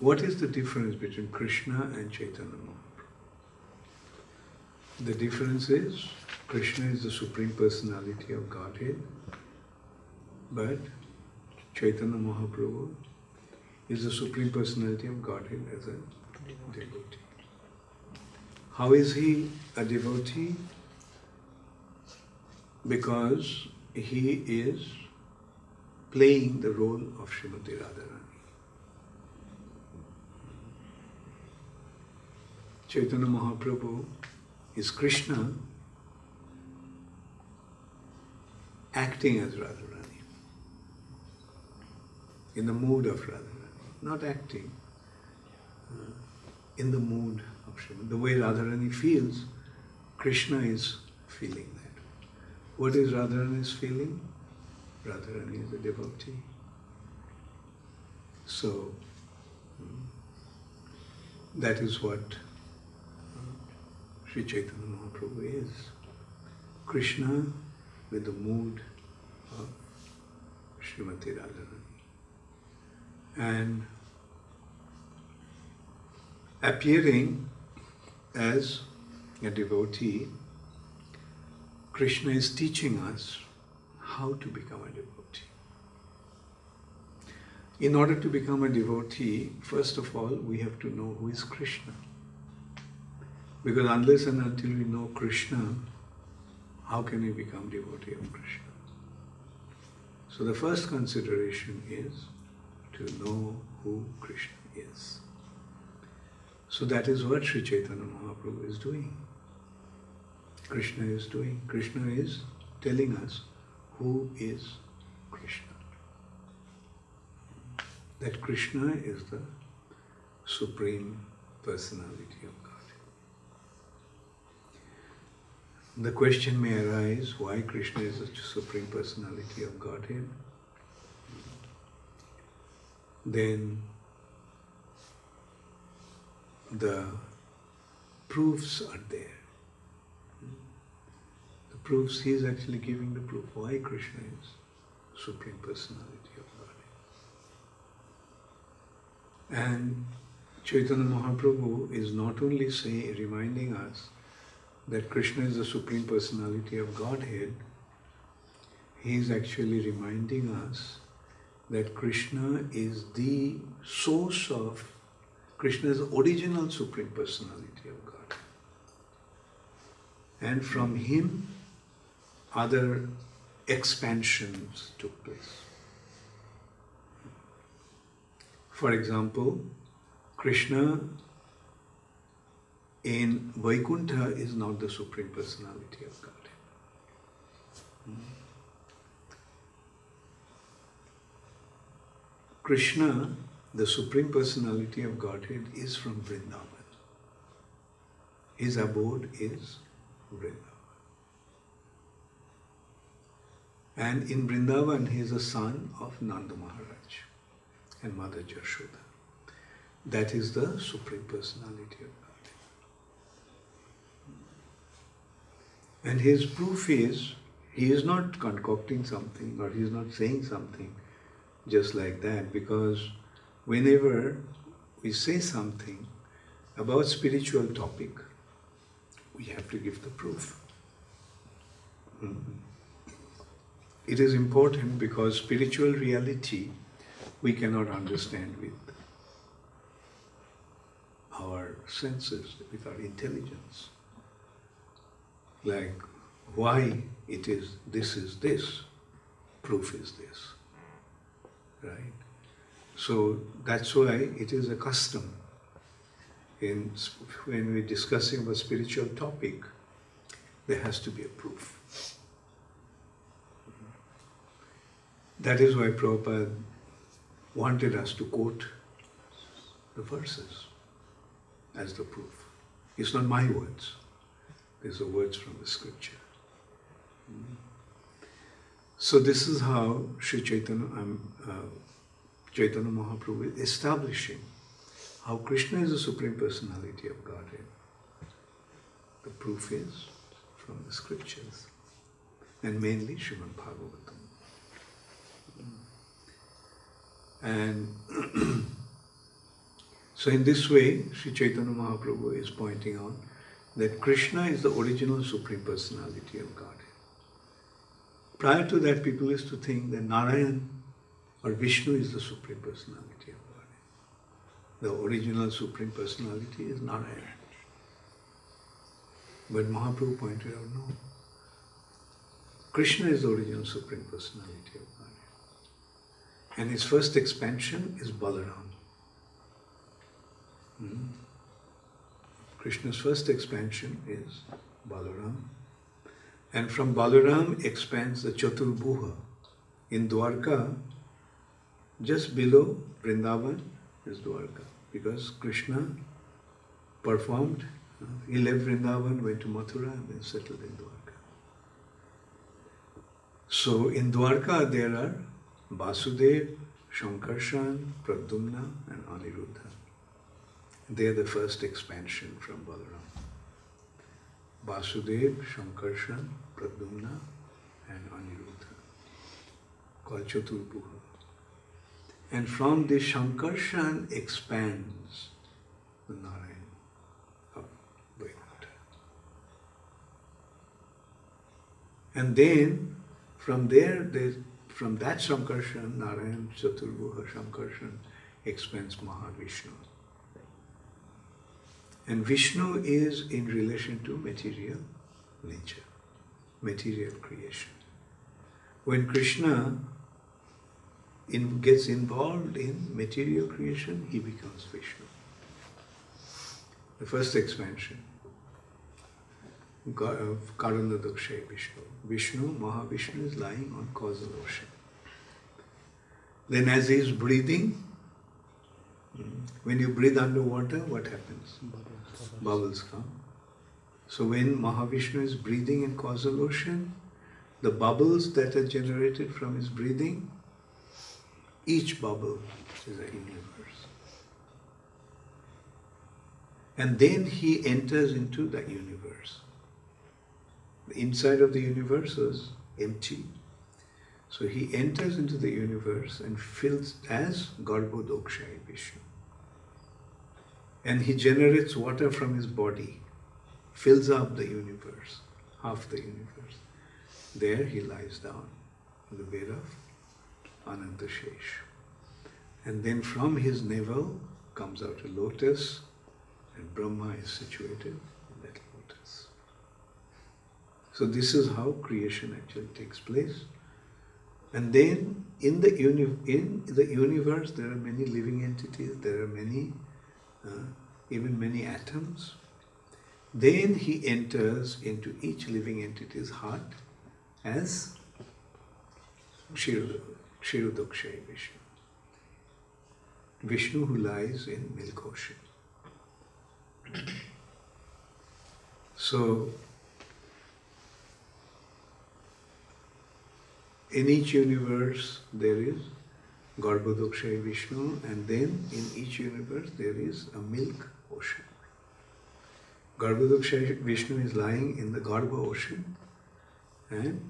what is the difference between Krishna and Chaitanya Mahaprabhu? The difference is, Krishna is the Supreme Personality of Godhead, but Chaitanya Mahaprabhu is the Supreme Personality of Godhead as a devotee. How is he a devotee? Because he is playing the role of Srimati Radharani. Chaitanya Mahaprabhu is Krishna acting as Radharani, in the mood of Radharani, not acting, in the mood of Srimati. The way Radharani feels, Krishna is feeling that. What is Radharani's feeling? Radharani is a devotee. So, that is what Sri Chaitanya Mahaprabhu is. Krishna with the mood of Srimati Radharani. And appearing as a devotee, Krishna is teaching us how to become a devotee. In order to become a devotee, first of all, we have to know who is Krishna. Because unless and until we know Krishna, how can we become devotee of Krishna? So the first consideration is to know who Krishna is. So that is what Sri Chaitanya Mahaprabhu is doing. Krishna is doing. Krishna is telling us who is Krishna. That Krishna is the Supreme Personality of God. The question may arise, why Krishna is the Supreme Personality of Godhead? Then the proofs are there. The proofs, he is actually giving the proof why Krishna is Supreme Personality of Godhead. And Chaitanya Mahaprabhu is not only reminding us that Krishna is the Supreme Personality of Godhead, he is actually reminding us that Krishna is the source of, Krishna is the original Supreme Personality of Godhead. And from him, other expansions took place. For example, Krishna in Vaikuntha is not the Supreme Personality of Godhead. Krishna, the Supreme Personality of Godhead, is from Vrindavan. His abode is Vrindavan. And in Vrindavan, he is a son of Nanda Maharaj and Mother Jashoda. That is the Supreme Personality of Godhead. And his proof is, he is not concocting something or he is not saying something just like that, because whenever we say something about spiritual topic, we have to give the proof. It is important because spiritual reality we cannot understand with our senses, with our intelligence. Like, why it is this, proof is this, right? So that's why it is a custom when we're discussing about spiritual topic, there has to be a proof. That is why Prabhupada wanted us to quote the verses as the proof. It's not my words. These are words from the scripture. So this is how Sri Chaitanya Mahaprabhu is establishing how Krishna is the Supreme Personality of Godhead. The proof is from the scriptures, and mainly Srimad Bhagavatam. And so in this way, Sri Chaitanya Mahaprabhu is pointing out that Krishna is the original Supreme Personality of Godhead. Prior to that, people used to think that Narayan or Vishnu is the Supreme Personality of Godhead. The original Supreme Personality is Narayan. But Mahaprabhu pointed out, no. Krishna is the original Supreme Personality of Godhead. And his first expansion is Balaram. Krishna's first expansion is Balaram. And from Balaram expands the Chaturbhuha. In Dwarka, just below Vrindavan is Dwarka. Because Krishna performed, he left Vrindavan, went to Mathura and then settled in Dwarka. So in Dwarka there are Vasudev, Shankarshan, Pradyumna and Aniruddha. They are the first expansion from Balaram. Vasudev, Shankarshan, Pradyumna and Aniruddha, called Chaturbhuha. And from this Shankarshan expands the Narayan of Vaikuntha. And then from there, from that Shankarshan, Narayan, Chaturbhuha, Shankarshan expands Mahavishnu. And Vishnu is in relation to material nature, material creation. When Krishna gets involved in material creation, he becomes Vishnu. The first expansion of Karanadakshay Vishnu. Vishnu, Mahavishnu is lying on causal ocean. Then as he is breathing, when you breathe underwater, what happens? Bubbles come. So when Mahavishnu is breathing in causal ocean, the bubbles that are generated from his breathing, each bubble is a universe. And then he enters into the universe. The inside of the universe was empty. So he enters into the universe and fills as Garbhodakshay Vishnu. And he generates water from his body, fills up the universe, half the universe. There he lies down on the bed of Anantashesh. And then from his navel comes out a lotus, and Brahma is situated in that lotus. So this is how creation actually takes place. And then in the universe there are many living entities, there are many, even many atoms. Then he enters into each living entity's heart as Kshirodakshay Vishnu. Vishnu who lies in milk ocean. So in each universe there is Garbhodakshay Vishnu, and then in each universe there is a milk ocean. Garbhodakshay Vishnu is lying in the Garbha ocean, and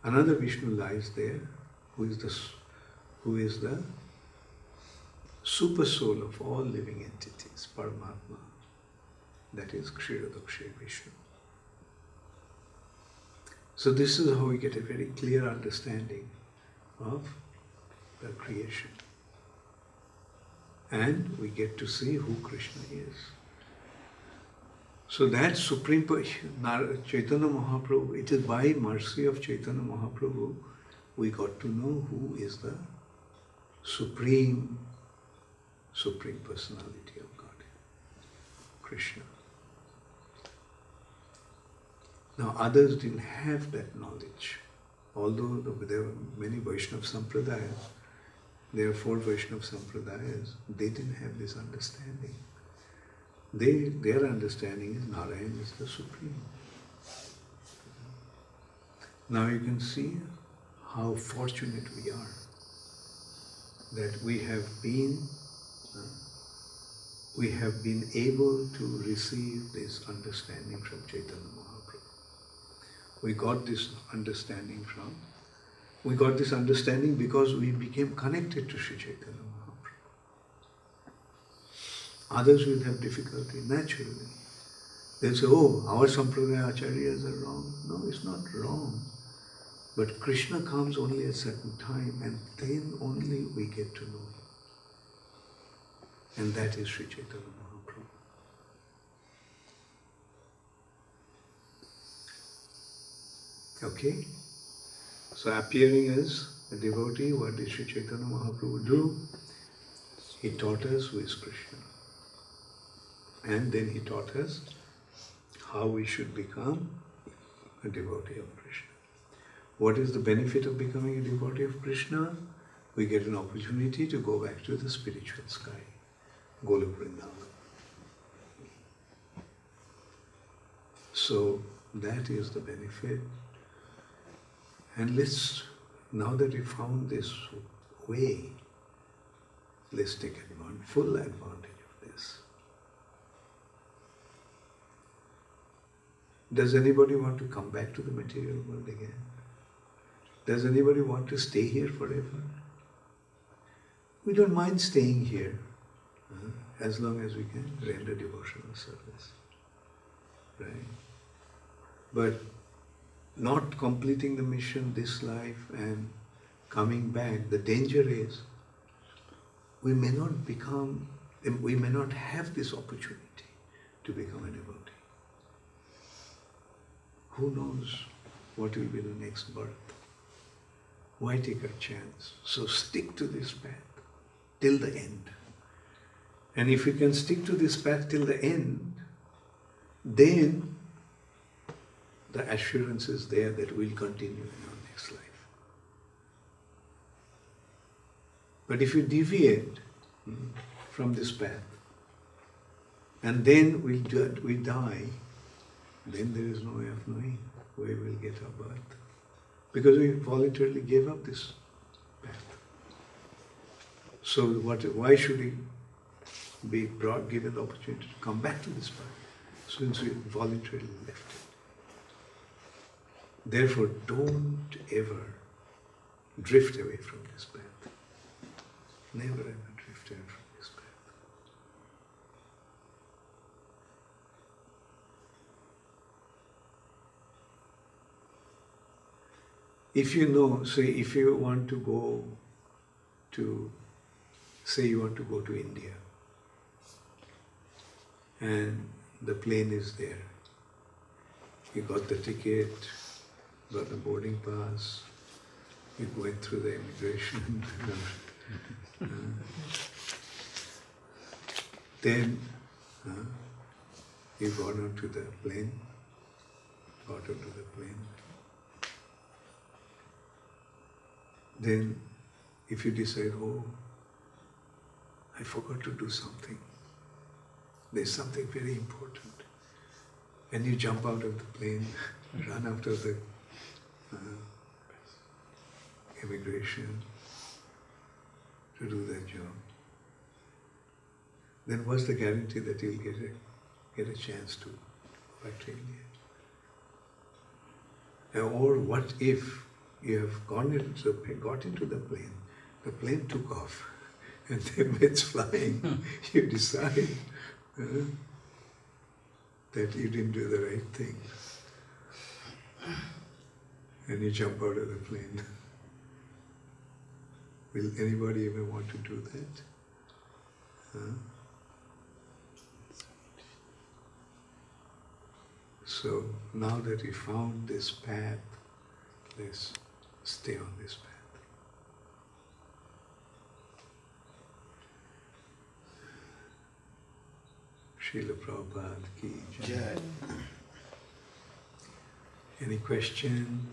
another Vishnu lies there, who is the super soul of all living entities, Paramatma. That is Kshirodakshay Vishnu. So this is how we get a very clear understanding of the creation. And we get to see who Krishna is. So that Supreme Chaitanya Mahaprabhu, it is by mercy of Chaitanya Mahaprabhu we got to know who is the Supreme Personality of God, Krishna. Now others didn't have that knowledge. Although there were many Vaishnava Sampradayas, there are 4 Vaishnava Sampradayas, they didn't have this understanding. Their understanding is Narayan is the Supreme. Now you can see how fortunate we are that we have been able to receive this understanding from Chaitanya Mahaprabhu. We got this understanding from We got this understanding because we became connected to Sri Chaitanya Mahaprabhu. Others will have difficulty, naturally. They'll say, oh, our Sampradaya Acharyas are wrong. No, it's not wrong. But Krishna comes only at a certain time, and then only we get to know him. And that is Sri Chaitanya Mahaprabhu. Okay? So appearing as a devotee, what did Sri Chaitanya Mahaprabhu do? He taught us who is Krishna. And then he taught us how we should become a devotee of Krishna. What is the benefit of becoming a devotee of Krishna? We get an opportunity to go back to the spiritual sky, Golok Vrindavan. So that is the benefit. And now that we found this way, let's take full advantage of this. Does anybody want to come back to the material world again? Does anybody want to stay here forever? We don't mind staying here as long as we can render devotional service. Right? But not completing the mission this life and coming back, the danger is we may not have this opportunity to become a devotee. Who knows what will be the next birth? Why take a chance? So stick to this path till the end. And if you can stick to this path till the end, then the assurance is there that we'll continue in our next life. But if you deviate from this path, and then we die, then there is no way of knowing where we'll get our birth. Because we voluntarily gave up this path. So why should we be given the opportunity to come back to this path, since we voluntarily left it? Therefore, don't ever drift away from this path. Never ever drift away from this path. If you know, if you want to go to, you want to go to India, and the plane is there. You got the ticket, got the boarding pass, you went through the immigration. Then you got onto the plane, Then if you decide, oh, I forgot to do something, there's something very important, and you jump out of the plane, run after the immigration to do that job, then what's the guarantee that you'll get a chance to go back to India? Or what if you have got into the plane took off, and then when it's flying, you decide that you didn't do the right thing, and you jump out of the plane. Will anybody ever want to do that? So now that we found this path, let's stay on this path. Srila Prabhupada ki jai. Any question?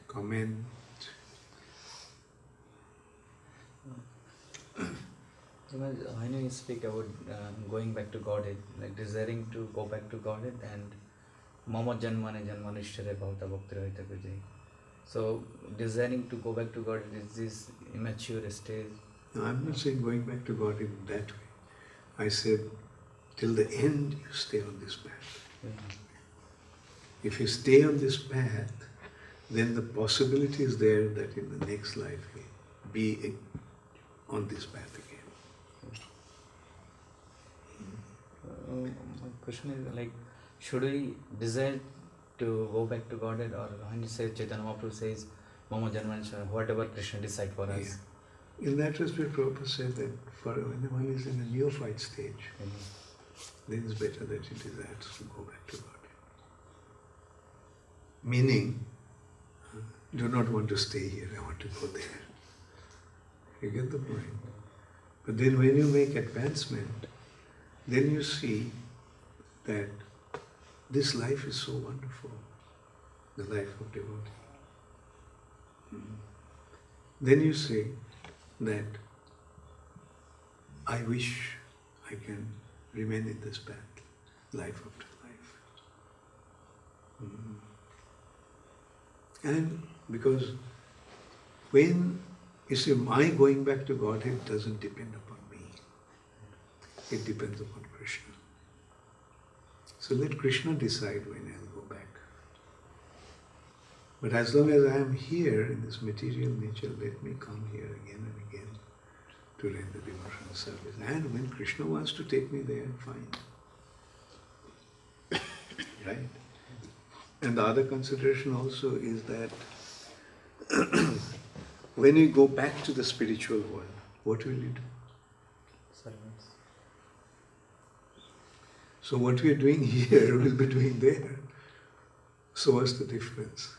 Comment? When you speak about going back to Godhead, like desiring to go back to Godhead, and Mama Janmane Janmanishare Bhavta Bhakti Rahita Vijay. So desiring to go back to Godhead is this immature stage? No, I'm not saying going back to God in that way. I said, till the end you stay on this path. Yeah. If you stay on this path, then the possibility is there that in the next life he'll be on this path again. My question is like, should we desire to go back to Godhead, or when you say Chaitanya Mahaprabhu says, Mama Janmancha, whatever Krishna decide for us? Yeah. In that respect, Prabhupada said that for when one is in a neophyte stage, then it's better that he desires to go back to Godhead. Meaning, do not want to stay here, I want to go there. You get the point? But then when you make advancement, then you see that this life is so wonderful, the life of devotee. Then you say that I wish I can remain in this path, life after life. And because when you see, my going back to Godhead doesn't depend upon me. It depends upon Krishna. So let Krishna decide when I'll go back. But as long as I am here in this material nature, let me come here again and again to render devotional service. And when Krishna wants to take me there, fine. Right? And the other consideration also is that when you go back to the spiritual world, what will you do? Servants. So what we are doing here, we'll be doing there. So what's the difference?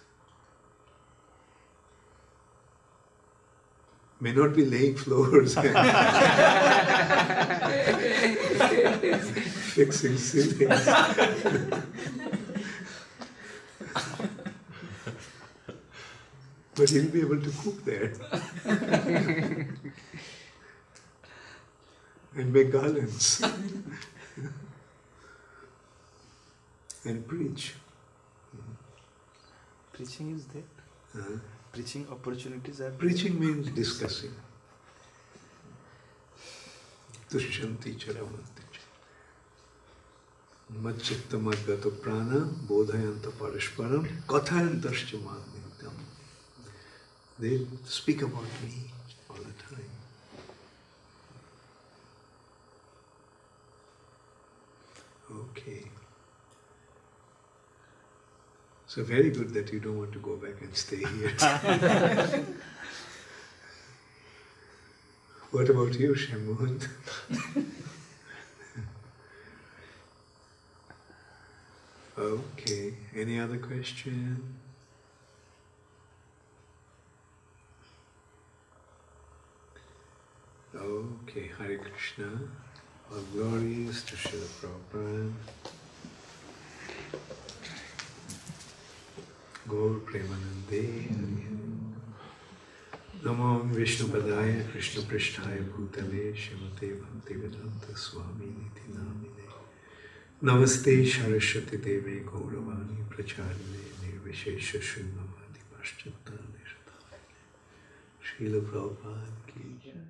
May not be laying floors and fixing ceilings. But he'll be able to cook there and make garlands and preach. Preaching is there? Preaching opportunities are there? Preaching means discussing. Tushyanti charamanti cha. Macchitta madgata prana bodhayanta parashparam kathayantascha madnityam. They speak about me all the time. Okay. So very good that you don't want to go back and stay here. What about you, Shammohan? Okay. Any other question? Okay. Hare Krishna. All glories to Srila Prabhupada. Gaur Premanande. Namo Vishnu Padaya Krishna Prishtaya Bhutale Shimate Bhakti Vedanta Swami Niti Namine Namaste Saraswati Deve Gauravani Pracharine Nirvishesha Shunnavadi Paschatane Shrila Prabhupada Ki Jai.